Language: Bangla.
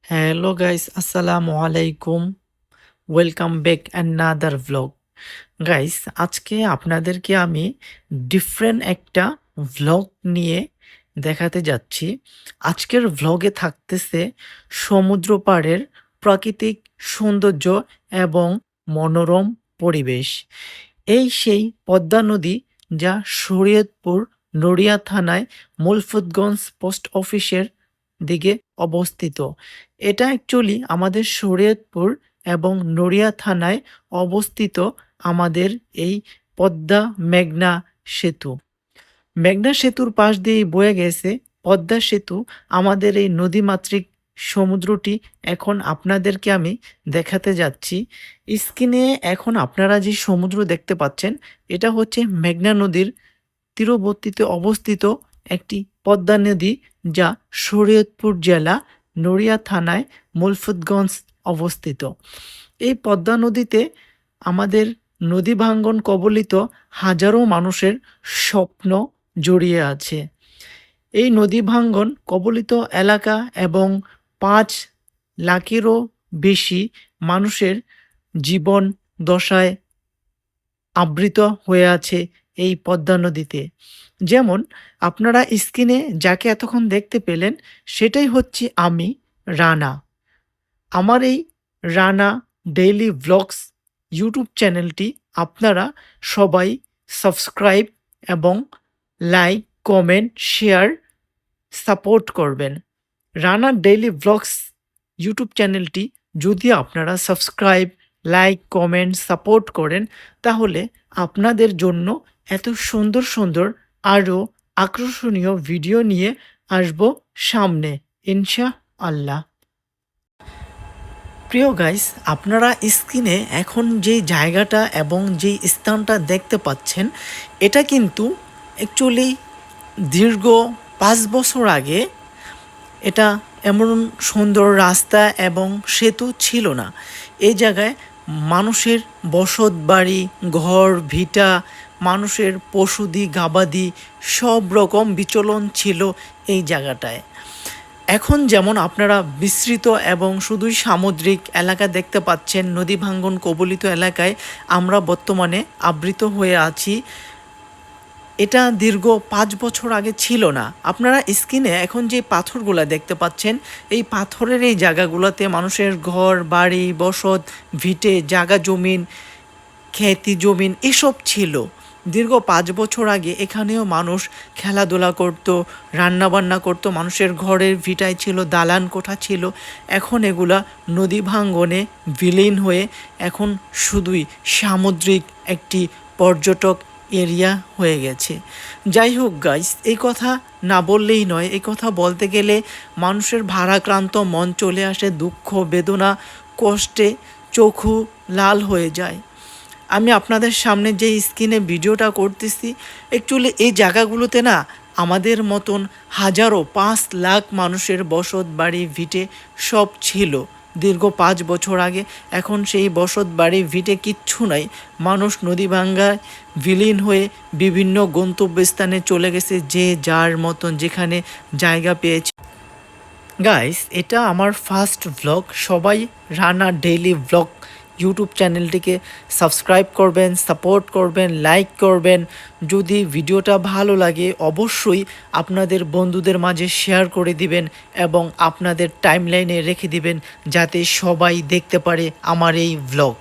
হ্যালো গাইস, আসসালামু আলাইকুম। Welcome back another vlog. Guys, আজকে আপনাদেরকে আমি ডিফারেন্ট একটা ভ্লগ নিয়ে দেখাতে যাচ্ছি। আজকের ভ্লগে থাকতেছে সমুদ্র পাড়ের প্রাকৃতিক সৌন্দর্য এবং মনোরম পরিবেশ। এই সেই পদ্মা নদী যা শরীয়তপুর নড়িয়া থানায় মুলফুতগঞ্জ পোস্ট অফিসের দিকে অবস্থিত। এটা অ্যাকচুয়ালি আমাদের শরীয়তপুর এবং নড়িয়া থানায় অবস্থিত আমাদের এই পদ্মা মেঘনা সেতু। মেঘনা সেতুর পাশ দিয়েই বয়ে গেছে পদ্মা সেতু। আমাদের এই নদীমাতৃক সমুদ্রটি এখন আপনাদেরকে আমি দেখাতে যাচ্ছি। স্ক্রিনে এখন আপনারা যে সমুদ্র দেখতে পাচ্ছেন, এটা হচ্ছে মেঘনা নদীর তীরবর্তীতে অবস্থিত একটি পদ্মা নদী, যা শরীয়তপুর জেলা নড়িয়া থানায় মুলফুতগঞ্জ অবস্থিত। এই পদ্মা নদীতে আমাদের নদী ভাঙ্গন কবলিত হাজারো মানুষের স্বপ্ন জড়িয়ে আছে। এই নদী ভাঙ্গন কবলিত এলাকা এবং 5 লাখেরও বেশি মানুষের জীবন দশায় আবৃত হয়ে আছে এই পদ্মা নদীতে। যেমন আপনারা স্ক্রিনে যাকে এতক্ষণ দেখতে পেলেন, সেটাই হচ্ছে আমি, রানা। আমার এই রানা ডেইলি ভ্লগস ইউটিউব চ্যানেলটি আপনারা সবাই সাবস্ক্রাইব এবং লাইক, কমেন্ট, শেয়ার, সাপোর্ট করবেন। রানা ডেইলি ভ্লগস ইউটিউব চ্যানেলটি যদি আপনারা সাবস্ক্রাইব, লাইক, কমেন্ট, সাপোর্ট করেন, তাহলে আপনাদের জন্য এত সুন্দর সুন্দর আরও আকর্ষণীয় ভিডিও নিয়ে আসবো সামনে, ইনশাআল্লাহ। প্রিয় গাইস, আপনারা স্ক্রিনে এখন যে জায়গাটা এবং যে স্থানটা দেখতে পাচ্ছেন, এটা কিন্তু অ্যাকচুয়ালি দীর্ঘ 5 বছর আগে এটা এমন সুন্দর রাস্তা এবং সেতু ছিল না। এই জায়গায় মানুষের বসত বাড়ি, ঘর ভিটা, মানুষের পশুদি গাবাদি সব রকম বিচলন ছিল এই জায়গাটায়। এখন যেমন আপনারা বিস্তৃত এবং শুধুই সামুদ্রিক এলাকা দেখতে পাচ্ছেন, নদী ভাঙ্গন কবলিত এলাকায় আমরা বর্তমানে আবৃত হয়ে আছি। এটা দীর্ঘ 5 বছর আগে ছিল না। আপনারা স্ক্রিনে এখন যে পাথরগুলো দেখতে পাচ্ছেন, এই পাথরের এই জায়গাগুলোতে মানুষের ঘর বাড়ি, বসত ভিটে, জায়গা জমিন, খেতি জমিন এসব ছিল। দীর্ঘ 5 বছর আগে এখানেও মানুষ খেলাধুলা করতো, রান্নাবান্না করতো, মানুষের ঘরের ভিটায় ছিল, দালান কোঠা ছিল। এখন এগুলা নদী ভাঙ্গনে বিলীন হয়ে এখন শুধুই সামুদ্রিক একটি পর্যটক এরিয়া হয়ে গেছে। যাই হোক গাইস, এই কথা না বললেই নয়। এই কথা বলতে গেলে মানুষের ভারাক্রান্ত মন চলে আসে, দুঃখ বেদনা কষ্টে চোখু লাল হয়ে যায়। আমি আপনাদের সামনে যে স্ক্রিনে ভিডিওটা করতেছি, অ্যাকচুয়ালি এই জায়গাগুলোতে না আমাদের মতন হাজারো 5 লাখ মানুষের বসত বাড়ি ভিটে সব ছিল দীর্ঘ 5 বছর আগে। এখন সেই বসত বাড়ি ভিটে কিচ্ছু নাই। মানুষ নদী ভাঙ্গায় বিলীন হয়ে বিভিন্ন গন্তব্যস্থানে চলে গেছে, যে যার মতন যেখানে জায়গা পেয়েছে। গাইস, এটা আমার ফার্স্ট ভ্লগ। সবাই রানা ডেইলি ভ্লগ ইউটিউব চ্যানেলটিকে সাবস্ক্রাইব করবেন, সাপোর্ট করবেন, লাইক করবেন। যদি ভিডিওটা ভালো লাগে অবশ্যই আপনাদের বন্ধুদের মাঝে শেয়ার করে দিবেন এবং আপনাদের টাইমলাইনে রেখে দিবেন, যাতে সবাই দেখতে পারে আমার এই ভ্লগ।